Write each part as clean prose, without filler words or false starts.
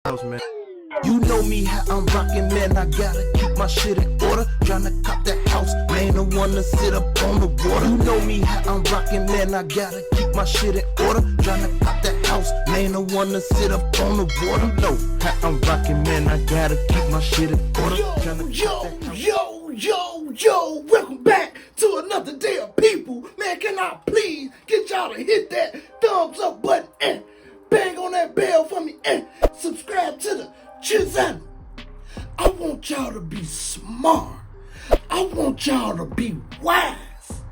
house, man. You know me, how I'm rockin', man. I gotta keep my shit in order. Tryna cop that house, man. The one to sit up on the water. You know me, how I'm rockin', man. I gotta keep my shit in order. Tryna cop that house, man. The one to sit up on the water. You know how I'm rockin', man. I gotta keep my shit in order. Yo, welcome back to another day of people. Man, can I please get y'all to hit that thumbs up button and bang on that bell for me and subscribe to the channel. I want y'all to be smart. I want y'all to be wise.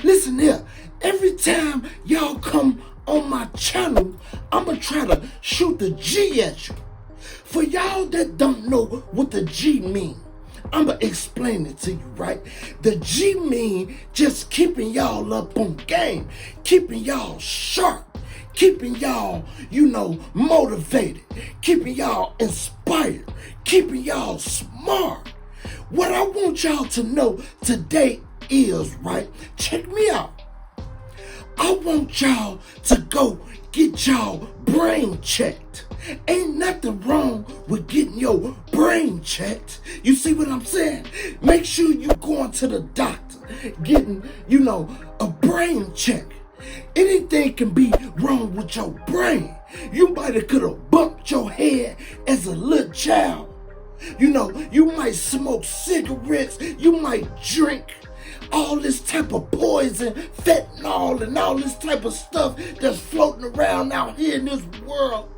Listen here, every time y'all come on my channel, I'ma try to shoot the G at you. For y'all that don't know what the G mean, I'ma explain it to you, right? The G mean just keeping y'all up on game, keeping y'all sharp, keeping y'all, motivated, keeping y'all inspired, keeping y'all smart. What I want y'all to know today is, right, check me out. I want y'all to go get y'all brain checked. Ain't nothing wrong with getting your brain checked. You see what I'm saying? Make sure you going to the doctor, getting, a brain check. Anything can be wrong with your brain. You might have could have bumped your head as a little child. You might smoke cigarettes. You might drink all this type of poison, fentanyl, and all this type of stuff that's floating around out here in this world.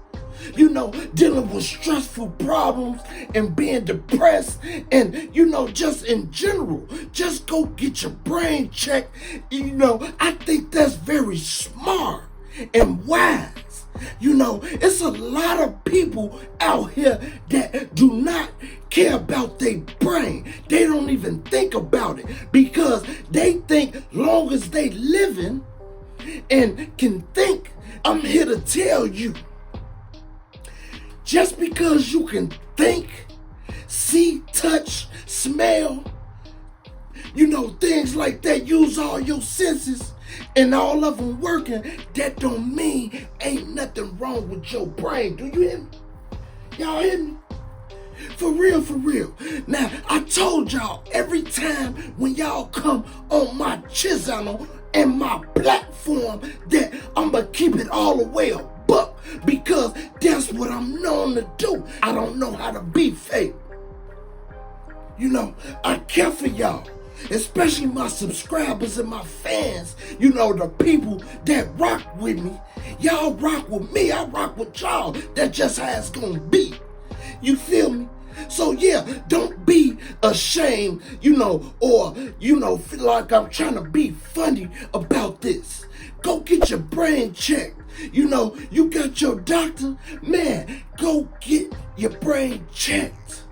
Dealing with stressful problems and being depressed and, just in general, just go get your brain checked. I think that's very smart and wise. It's a lot of people out here that do not care about their brain. They don't even think about it because they think long as they living and can think. I'm here to tell you, just because you can think, see, touch, smell, things like that, use all your senses and all of them working, that don't mean ain't nothing wrong with your brain. Do you hear me? Y'all hear me? For real. Now, I told y'all every time when y'all come on my channel and my platform that I'ma keep it all the way up. Because that's what I'm known to do. I don't know how to be fake. I care for y'all, especially my subscribers and my fans. The people that rock with me. Y'all rock with me, I rock with y'all. That's just how it's gonna be. You feel me? So yeah, don't be ashamed, or feel like I'm trying to be funny about this. Go get your brain checked. You got your doctor, man, go get your brain checked.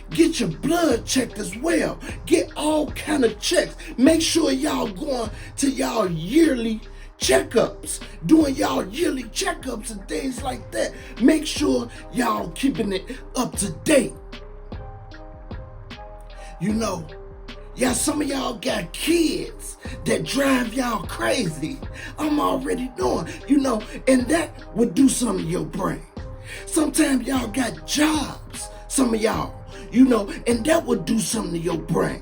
Get your blood checked as well. Get all kind of checks. Make sure y'all going to y'all yearly checkups, doing y'all yearly checkups and things like that. Make sure y'all keeping it up to date. Yeah, some of y'all got kids that drive y'all crazy. I'm already knowing, and that would do something to your brain. Sometimes y'all got jobs, some of y'all, and that would do something to your brain.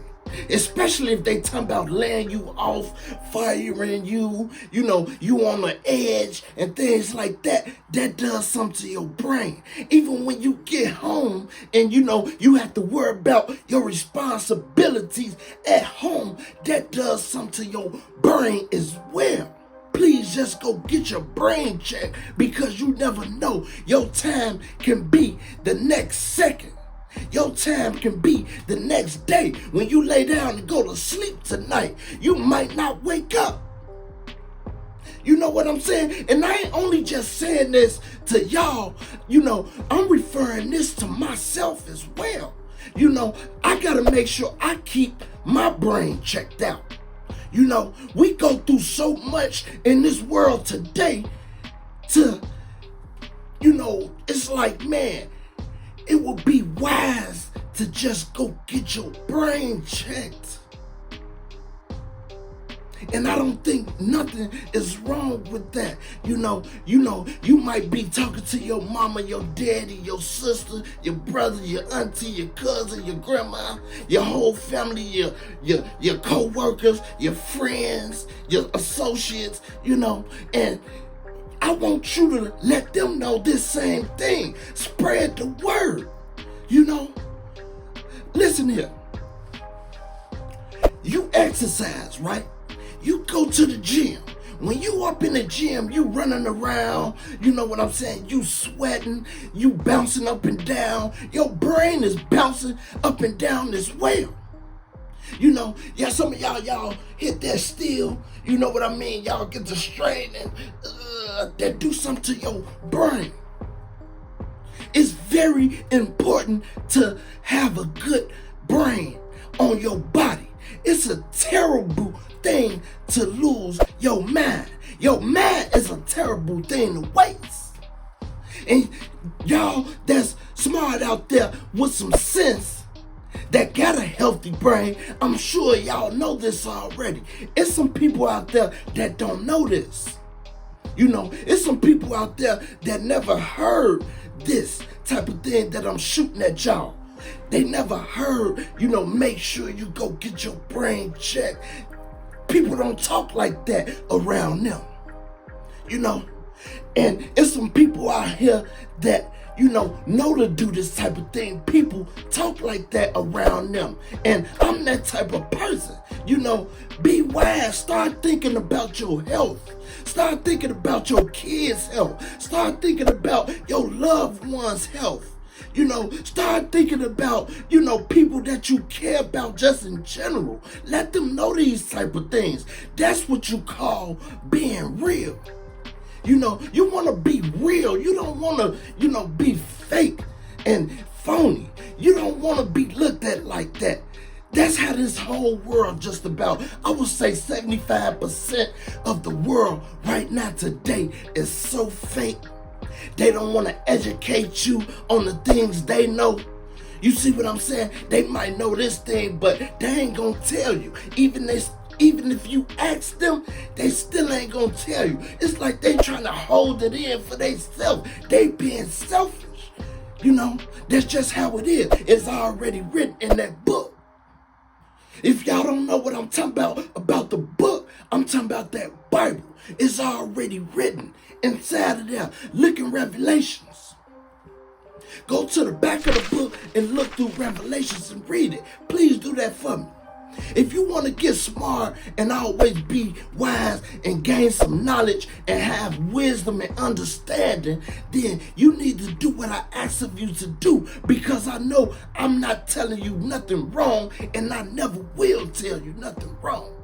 Especially if they talking about laying you off, firing you, you on the edge and things like that. That does something to your brain. Even when you get home and you have to worry about your responsibilities at home, that does something to your brain as well. Please just go get your brain checked because you never know. Your time can be the next second. Your time can be the next day. When you lay down and go to sleep tonight, you might not wake up. You know what I'm saying? And I ain't only just saying this to y'all, I'm referring this to myself as well. I gotta make sure I keep my brain checked out. We go through so much in this world today it's like, man, it would be wise to just go get your brain checked. And I don't think nothing is wrong with that. You might be talking to your mama, your daddy, your sister, your brother, your auntie, your cousin, your grandma, your whole family, your co-workers, your friends, your associates, and I want you to let them know this same thing. Spread the word, Listen here. You exercise, right? You go to the gym. When you up in the gym, you running around, you know what I'm saying? You sweating, you bouncing up and down. Your brain is bouncing up and down as well. Some of y'all hit that steel, you know what I mean? Y'all get the strain and that do something to your brain. It's very important to have a good brain on your body. It's a terrible thing to lose your mind. Your mind is a terrible thing to waste. And y'all that's smart out there with some sense, that got a healthy brain, I'm sure y'all know this already. It's some people out there that don't know this. It's some people out there that never heard this type of thing that I'm shooting at y'all. They never heard, make sure you go get your brain checked. People don't talk like that around them, And it's some people out here that, know to do this type of thing. People talk like that around them. And I'm that type of person. Be wise. Start thinking about your health. Start thinking about your kids' health. Start thinking about your loved ones' health. Start thinking about, people that you care about just in general. Let them know these type of things. That's what you call being real. You want to be real. You don't want to, be fake and phony. You don't want to be looked at like that. That's how this whole world just about, I would say 75% of the world right now today is so fake. They don't want to educate you on the things they know. You see what I'm saying? They might know this thing, but they ain't gonna tell you. Even if you ask them, they still ain't gonna tell you. It's like they trying to hold it in for themselves. They being selfish. That's just how it is. It's already written in that book. If y'all don't know what I'm talking about the book, I'm talking about that Bible. It's already written inside of there. Look in Revelations. Go to the back of the book and look through Revelations and read it. Please do that for me. If you want to get smart and always be wise and gain some knowledge and have wisdom and understanding, then you need to do what I ask of you to do, because I know I'm not telling you nothing wrong, and I never will tell you nothing wrong.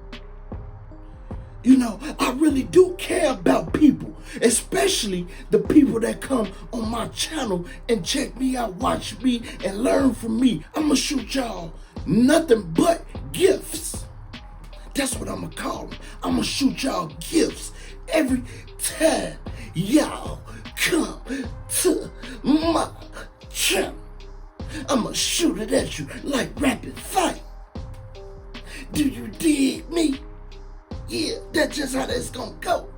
I really do care about people, especially the people that come on my channel and check me out, watch me, and learn from me. I'm going to shoot y'all nothing but gifts. That's what I'm going to call them. I'm going to shoot y'all gifts every time y'all come to my channel. I'm going to shoot it at you like rapid fire. Do you dig me? Yeah, that's just how that's gonna go.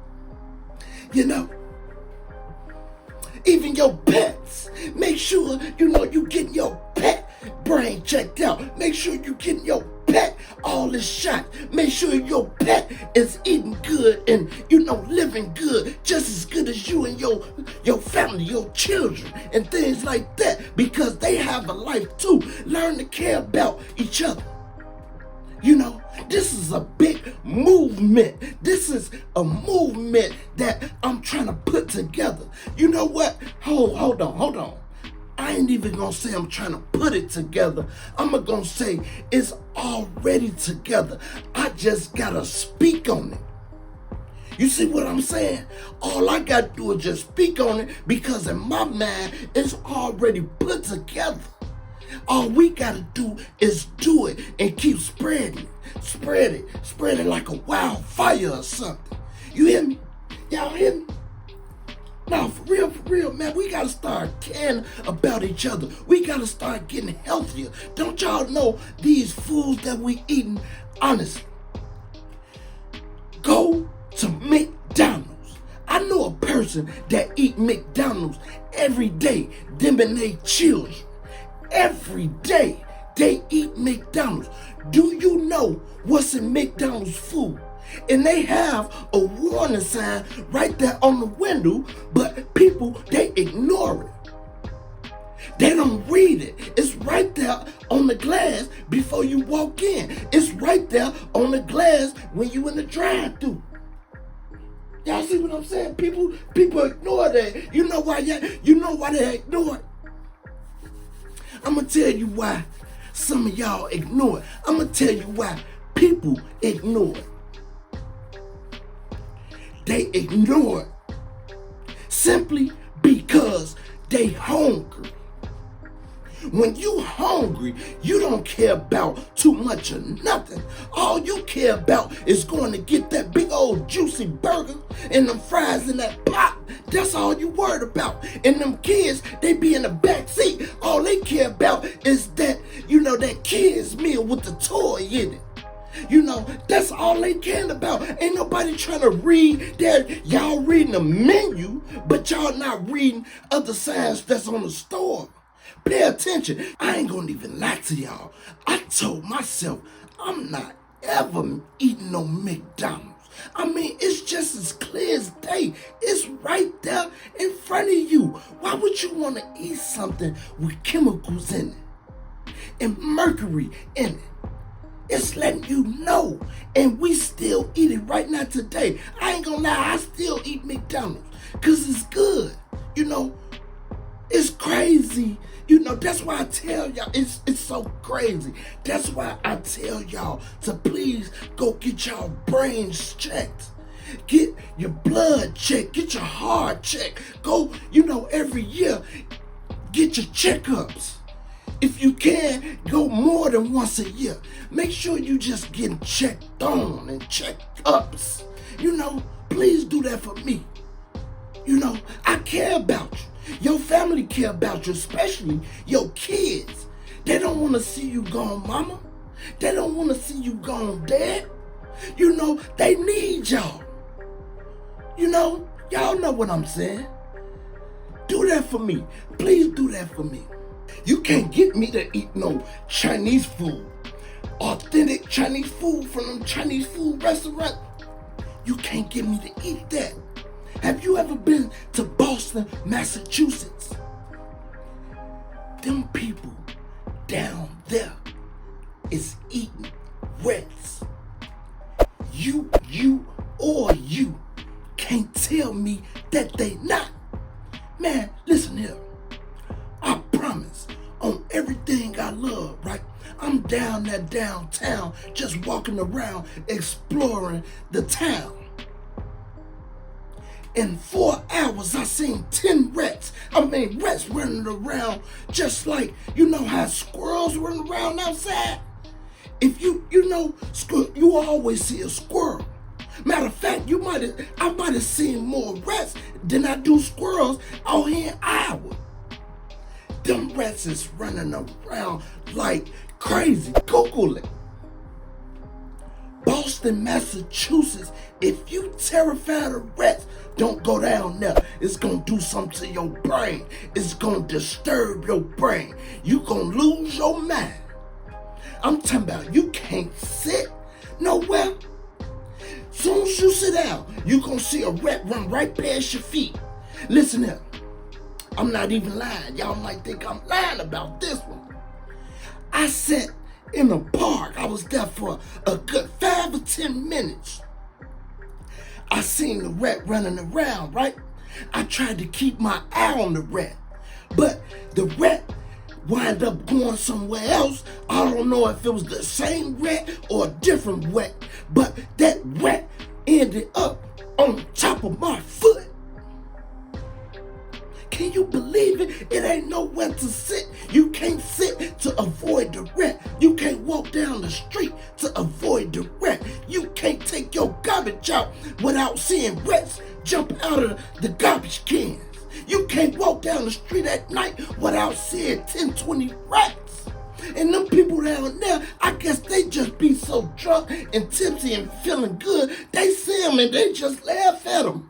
Even your pets, make sure you getting your pet brain checked out. Make sure you getting your pet all this shot. Make sure your pet is eating good and living good, just as good as you and your family, your children, and things like that, because they have a life too. Learn to care about each other. This is a big movement. This is a movement that I'm trying to put together. You know what? Hold on. I ain't even gonna say I'm trying to put it together. I'm gonna say it's already together. I just gotta speak on it. You see what I'm saying? All I gotta do is just speak on it, because in my mind, it's already put together. All we gotta do is do it and keep spreading it. Spread it like a wildfire or something. You hear me? Y'all hear me? No, for real, man, we gotta start caring about each other. We gotta start getting healthier. Don't y'all know these foods that we eating, honestly, person that eat McDonald's every day, them and they children. Every day they eat McDonald's. Do you know what's in McDonald's food? And they have a warning sign right there on the window, but people, they ignore it. They don't read it. It's right there on the glass before you walk in. It's right there on the glass when you in the drive-thru. Y'all see what I'm saying? People ignore that. You know why they ignore it? I'm gonna tell you why some of y'all ignore it. I'm gonna tell you why people ignore it. They ignore it simply because they hungry. When you hungry, you don't care about too much or nothing. All you care about is going to get that big old juicy burger and them fries in that pot. That's all you worried about. And them kids, they be in the back seat. All they care about is that, that kids meal with the toy in it. That's all they care about. Ain't nobody trying to read that. Y'all reading the menu, but y'all not reading other signs that's on the store. Pay attention. I ain't gonna even lie to y'all. I told myself I'm not ever eating no McDonald's. I mean, it's just as clear as day. It's right there in front of you. Why would you want to eat something with chemicals in it and mercury in it? It's letting you know, and we still eat it right now today. I ain't gonna lie, I still eat McDonald's because it's good. It's crazy. That's why I tell y'all, it's so crazy. That's why I tell y'all to please go get y'all brains checked. Get your blood checked. Get your heart checked. Go, every year, get your checkups. If you can, go more than once a year. Make sure you just getting checked on and checked ups. Please do that for me. I care about you. Your family care about you, especially your kids. They don't want to see you gone, mama. They don't want to see you gone, dad. They need y'all. Y'all know what I'm saying. Do that for me. Please do that for me. You can't get me to eat no Chinese food. Authentic Chinese food from them Chinese food restaurants. You can't get me to eat that. Have you ever been to Boston, Massachusetts? Them people down there is eating rats. You can't tell me that they not. Man, listen here. I promise on everything I love, right? I'm down there downtown just walking around exploring the town. In 4 hours, I seen 10 rats. Rats running around just like, how squirrels run around outside? If you always see a squirrel. Matter of fact, I might have seen more rats than I do squirrels out here in Iowa. Them rats is running around like crazy. Google it. Boston, Massachusetts. If you terrified of rats, don't go down there. It's gonna do something to your brain. It's gonna disturb your brain. You gonna lose your mind. I'm talking about you can't sit nowhere. Soon as you sit down, you gonna see a rat run right past your feet. Listen here. I'm not even lying. Y'all might think I'm lying about this one. I sat in a park. I was there for a good 5 or 10 minutes. I seen the rat running around, right? I tried to keep my eye on the rat, but the rat wind up going somewhere else. I don't know if it was the same rat or a different rat, but that rat ended up on top of my foot. Can you believe it? It ain't nowhere to sit. You can't sit to avoid the rat. You can't walk down the street to avoid the rat. You can't take your garbage out without seeing rats jump out of the garbage cans. You can't walk down the street at night without seeing 10, 20 rats. And them people down there, I guess they just be so drunk and tipsy and feeling good, they see them and they just laugh at them.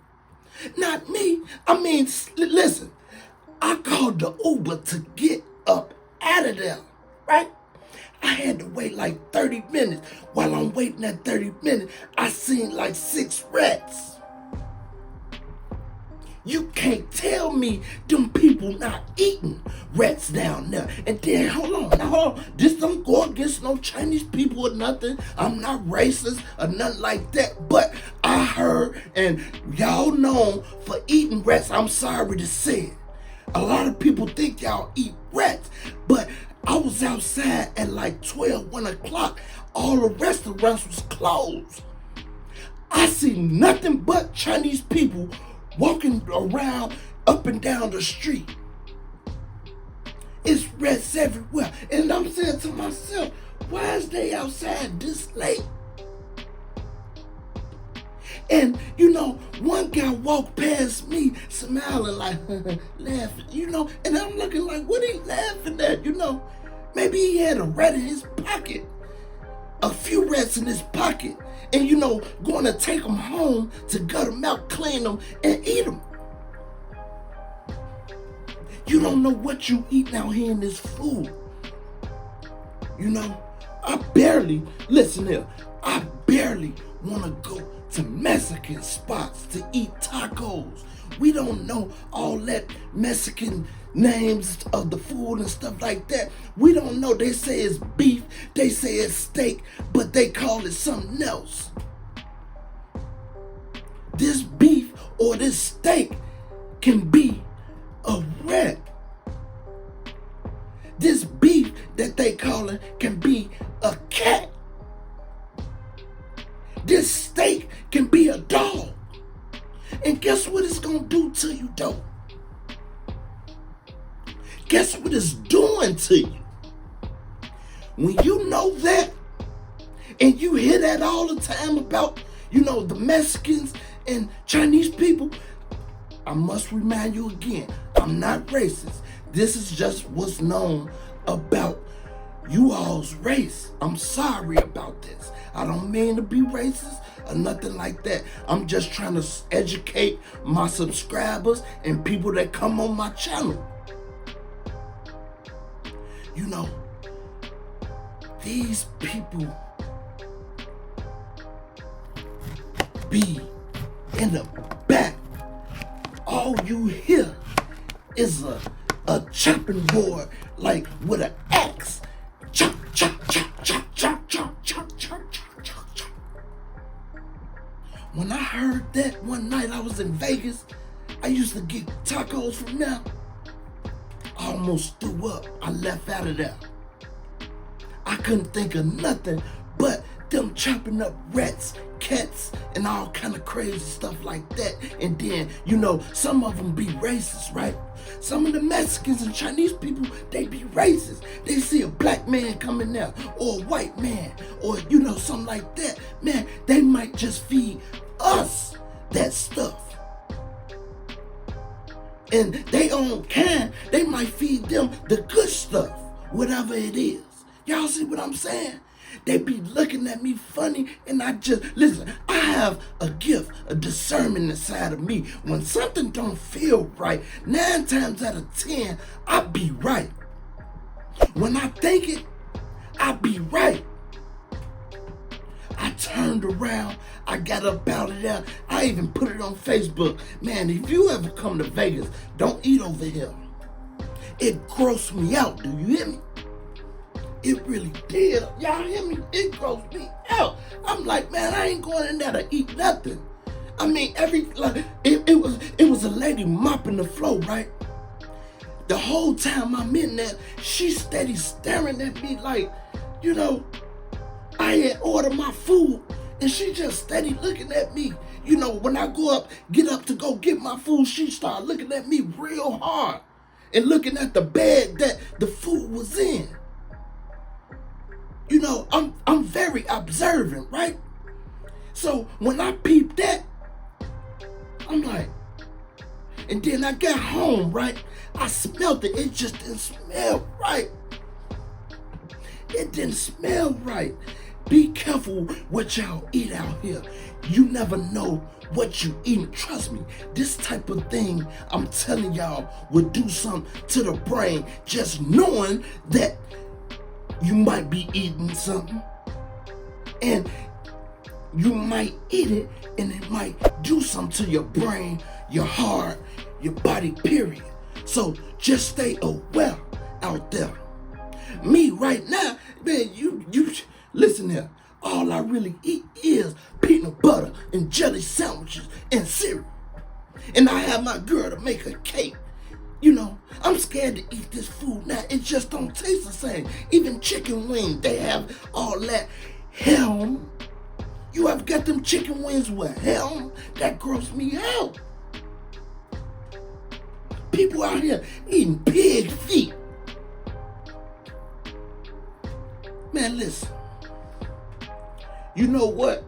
Not me. I mean, listen, I called the Uber to get up out of there, right? I had to wait like 30 minutes. While I'm waiting that 30 minutes, I seen like 6 rats. You can't tell me them people not eating rats down there. And then, hold on. This don't go against no Chinese people or nothing. I'm not racist or nothing like that. But I heard, and y'all known for eating rats. I'm sorry to say it. A lot of people think y'all eat rats. But I was outside at like 12, 1 o'clock. All the restaurants was closed. I see nothing but Chinese people walking around up and down the street. It's rats everywhere. And I'm saying to myself, why is they outside this late? And, one guy walked past me smiling like, laughing, and I'm looking like, what he laughing at, Maybe he had a rat in his pocket. A few rats in his pocket. And, going to take them home to gut them out, clean them, and eat them. You don't know what you eat out here in this food. Listen here, I barely want to go to Mexican spots to eat tacos. We don't know all that Mexican names of the food and stuff like that. We don't know. They say it's beef, they say it's steak, but they call it something else. This beef or this steak can be a rat. This beef that they call it can be a cat. This steak can be a dog. And guess what it's gonna do to you though? Guess what it's doing to you? When you know that, and you hear that all the time about, the Mexicans and Chinese people, I must remind you again, I'm not racist. This is just what's known about you all's race. I'm sorry about this. I don't mean to be racist or nothing like that. I'm just trying to educate my subscribers and people that come on my channel. These people be in the back. All you hear is a chopping board, like with an axe. Chop, chop, chop, chop, chop, chop, chop, chop, chop, chop, chop. When I heard that one night I was in Vegas, I used to get tacos from there. I almost threw up. I left out of there. I couldn't think of nothing but them chopping up rats, cats, and all kind of crazy stuff like that. And then, some of them be racist, right? Some of the Mexicans and Chinese people, they be racist. They see a black man coming there, or a white man, or, something like that. Man, they might just feed us that stuff. And they own kind, they might feed them the good stuff, whatever it is. Y'all see what I'm saying? They be looking at me funny, and listen, I have a gift, a discernment inside of me. When something don't feel right, 9 times out of 10, I be right. When I think it, I be right. I turned around, I got up out of there, I even put it on Facebook. Man, if you ever come to Vegas, don't eat over here. It grossed me out, do you hear me? It really did. Y'all hear me? It grossed me out. I'm like, man, I ain't going in there to eat nothing. I mean, it was a lady mopping the floor, right? The whole time I'm in there, she steady staring at me like, I had ordered my food, and she just steady looking at me. When I get up to go get my food, she started looking at me real hard and looking at the bag that the food was in. I'm very observant, right? So when I peeped that, I'm like, and then I got home, right? I smelled it. It just didn't smell right. It didn't smell right. Be careful what y'all eat out here. You never know what you eating. Trust me, this type of thing, I'm telling y'all, will do something to the brain. Just knowing that you might be eating something and you might eat it and it might do something to your brain, your heart, your body, period. So just stay aware out there. Me right now, man, you listen here. All I really eat is peanut butter and jelly sandwiches and cereal. And I have my girl to make a cake. You know, I'm scared to eat this food now. It just don't taste the same. Even chicken wings, they have all that ham. You ever got them chicken wings with ham? That gross me out. People out here eating pig feet. Man, listen. You know what?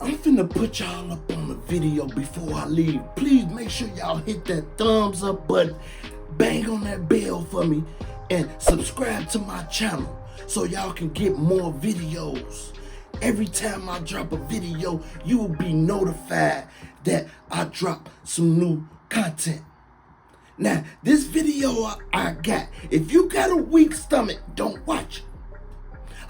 I'm finna put y'all up on the video before I leave. Please make sure y'all hit that thumbs up button, bang on that bell for me, and subscribe to my channel so y'all can get more videos. Every time I drop a video, you will be notified that I drop some new content. Now, this video I got, if you got a weak stomach, don't watch it.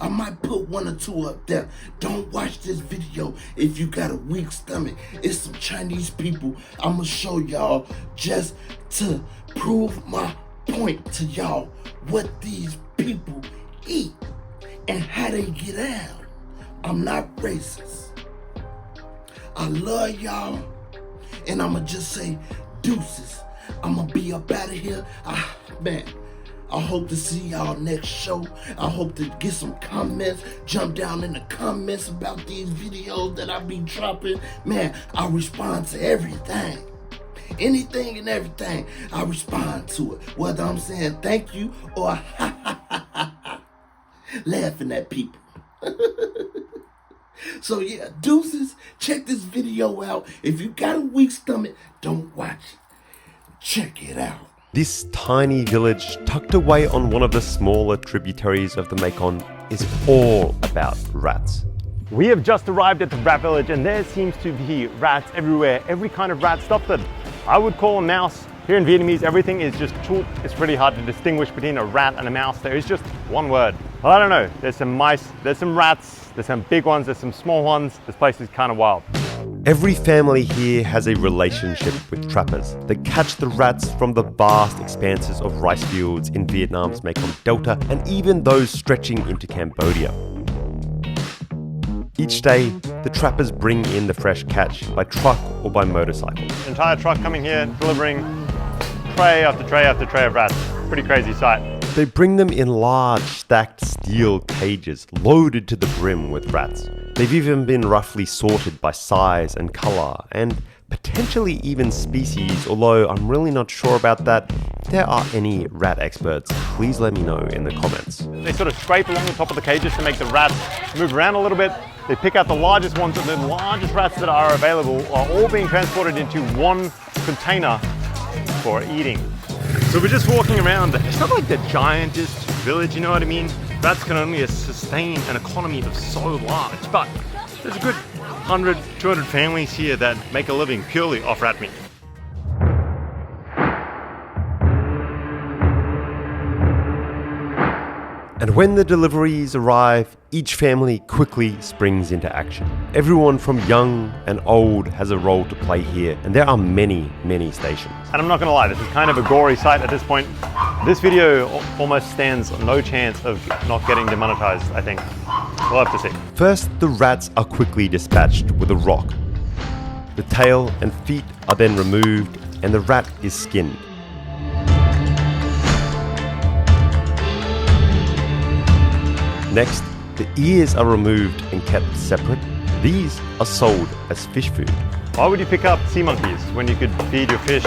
I might put one or two up there. Don't watch this video if you got a weak stomach. It's some Chinese people I'm gonna show y'all just to prove my point to y'all what these people eat and how they get out. I'm not racist. I love y'all, and I'ma just say deuces. I'ma be up out of here. Man, I hope to see y'all next show. I hope to get some comments. Jump down in the comments about these videos that I be dropping. Man, I respond to everything. Anything and everything, I respond to it. Whether I'm saying thank you or laughing at people. So yeah, deuces, check this video out. If you got a weak stomach, don't watch it. Check it out. This tiny village, tucked away on one of the smaller tributaries of the Mekong, is all about rats. We have just arrived at the rat village and there seems to be rats everywhere. Every kind of rat stuff that I would call a mouse. Here in Vietnamese, everything is just chook. It's pretty hard to distinguish between a rat and a mouse. There is just one word. Well, I don't know. There's some mice, there's some rats, there's some big ones, there's some small ones. This place is kind of wild. Every family here has a relationship with trappers that catch the rats from the vast expanses of rice fields in Vietnam's Mekong Delta and even those stretching into Cambodia. Each day, the trappers bring in the fresh catch by truck or by motorcycle. An entire truck coming here, delivering tray after tray after tray of rats. Pretty crazy sight. They bring them in large stacked steel cages loaded to the brim with rats. They've even been roughly sorted by size and color and potentially even species, although I'm really not sure about that. If there are any rat experts, please let me know in the comments. They sort of scrape along the top of the cages to make the rats move around a little bit. They pick out the largest ones, and the largest rats that are available are all being transported into one container for eating. So we're just walking around. It's not like the giantest village, you know what I mean? Rats can only sustain an economy of so large, but there's a good 100, 200 families here that make a living purely off rat meat. And when the deliveries arrive, each family quickly springs into action. Everyone from young and old has a role to play here, and there are many, many stations. And I'm not gonna lie, this is kind of a gory sight at this point. This video almost stands no chance of not getting demonetized, I think. We'll have to see. First, the rats are quickly dispatched with a rock. The tail and feet are then removed, and the rat is skinned. Next, the ears are removed and kept separate. These are sold as fish food. Why would you pick up sea monkeys when you could feed your fish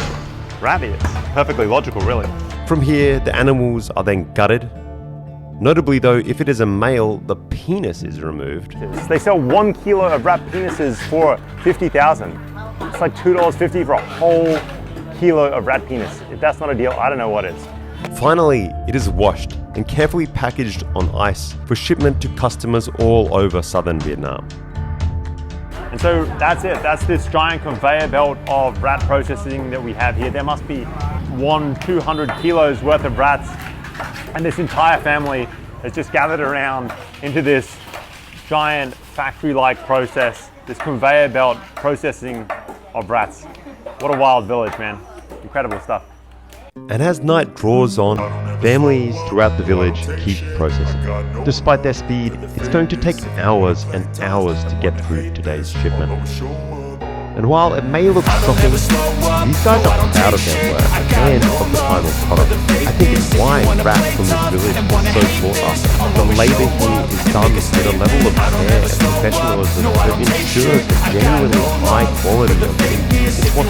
rat ears? Perfectly logical, really. From here, the animals are then gutted. Notably though, if it is a male, the penis is removed. They sell 1 kilo of rat penises for 50,000. It's like $2.50 for a whole kilo of rat penis. If that's not a deal, I don't know what is. Finally, it is washed and carefully packaged on ice for shipment to customers all over southern Vietnam. And so that's it. That's this giant conveyor belt of rat processing that we have here. There must be 200 kilos worth of rats, and this entire family has just gathered around into this giant factory-like process, this conveyor belt processing of rats. What a wild village, man. Incredible stuff. And as night draws on, families throughout the village keep processing. Despite their speed, it's going to take hours and hours to get through today's shipment. And while it may look shocking, these guys are proud of their work and of the final product. I think it's why rats from this village are so sought after. The labour here is done with a level of care and professionalism that ensures a genuinely high quality of meat. It's 100%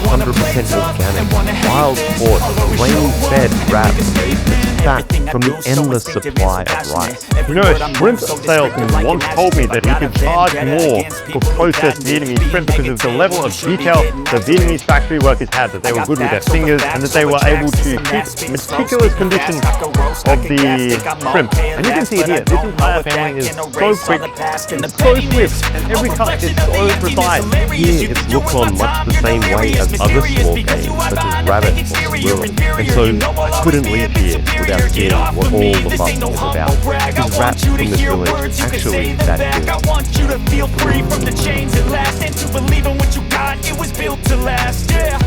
organic, wild-caught, rain-fed rats that's fat from the endless supply of rice. You know, a shrimp salesman once told me that he could charge more for processed Vietnamese shrimp because of the level of detail the Vietnamese factory workers had, that they were good with their fingers and that they were able to keep meticulous conditions of the shrimp. And you can see it here, this entire family is so quick, it's so swift, and every cut is so precise. Here it's looked on much the same way as other small game, such as rabbit or squirrel. And so I couldn't leave here without seeing what all the fuss is about. These rats from this village actually that good. I want you to feel free from the chains at last, and to believe in what you got, it was built to last, yeah.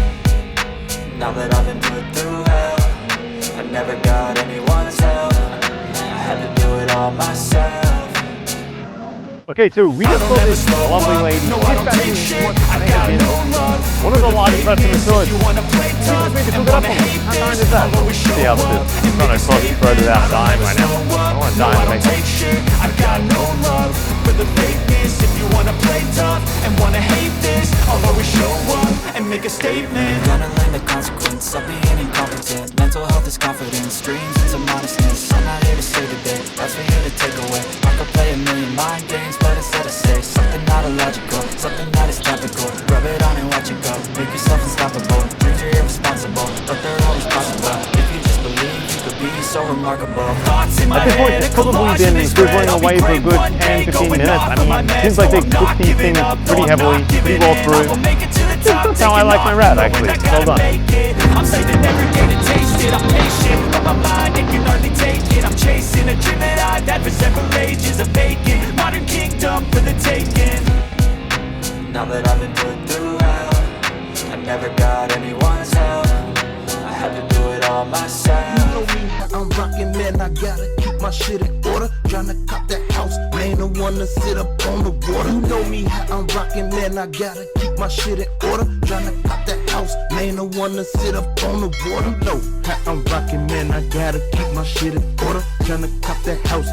Now that I've been put through hell, I never got anyone's help, I had to do it all myself. Okay, so we just saw this lovely lady dispatching what may have been one of the largest rats in the village. She just made to cook it up on me. How kind is that? See how this is trying to cross the road without dying right now. I don't want to die in the make I've got no love for the fakeness. If you wanna play tough and wanna hate this, I'll always show up and make a statement. Gonna learn the consequence of being incompetent. Mental health is confidence, dreams into modestness. I'm not here to save the day, that's for you to take away. I could play a million mind games, but instead I say something not illogical, something that is topical. Rub it on and watch it go, make yourself unstoppable. Dreams are irresponsible, but they're always possible. If you just believe, you could be so remarkable. Thoughts in my At this point, head, it's probably been dribbling away for a good 10, 15 minutes. I mean, it seems like they cook these things pretty heavily, pretty well through. That's how I like my rat, actually. Well done. I'm saving every day to taste it. I'm patient, but my mind, it can hardly take it. I'm chasing a dream that I've had for several ages. A vacant, modern kingdom for the taking. Now that I've been put through hell, I never got anyone's help, I had to do it all myself. You know me, how I'm rockin', man, I gotta keep my shit in order. Tryna cop that house, man, the one to sit up on the water. You know me, how I'm rockin', man, I gotta keep my shit in order. Tryna cop that house, man, the one to sit up on the water. You know how I'm rockin', man, I gotta keep my shit in order. Tryna cop that house.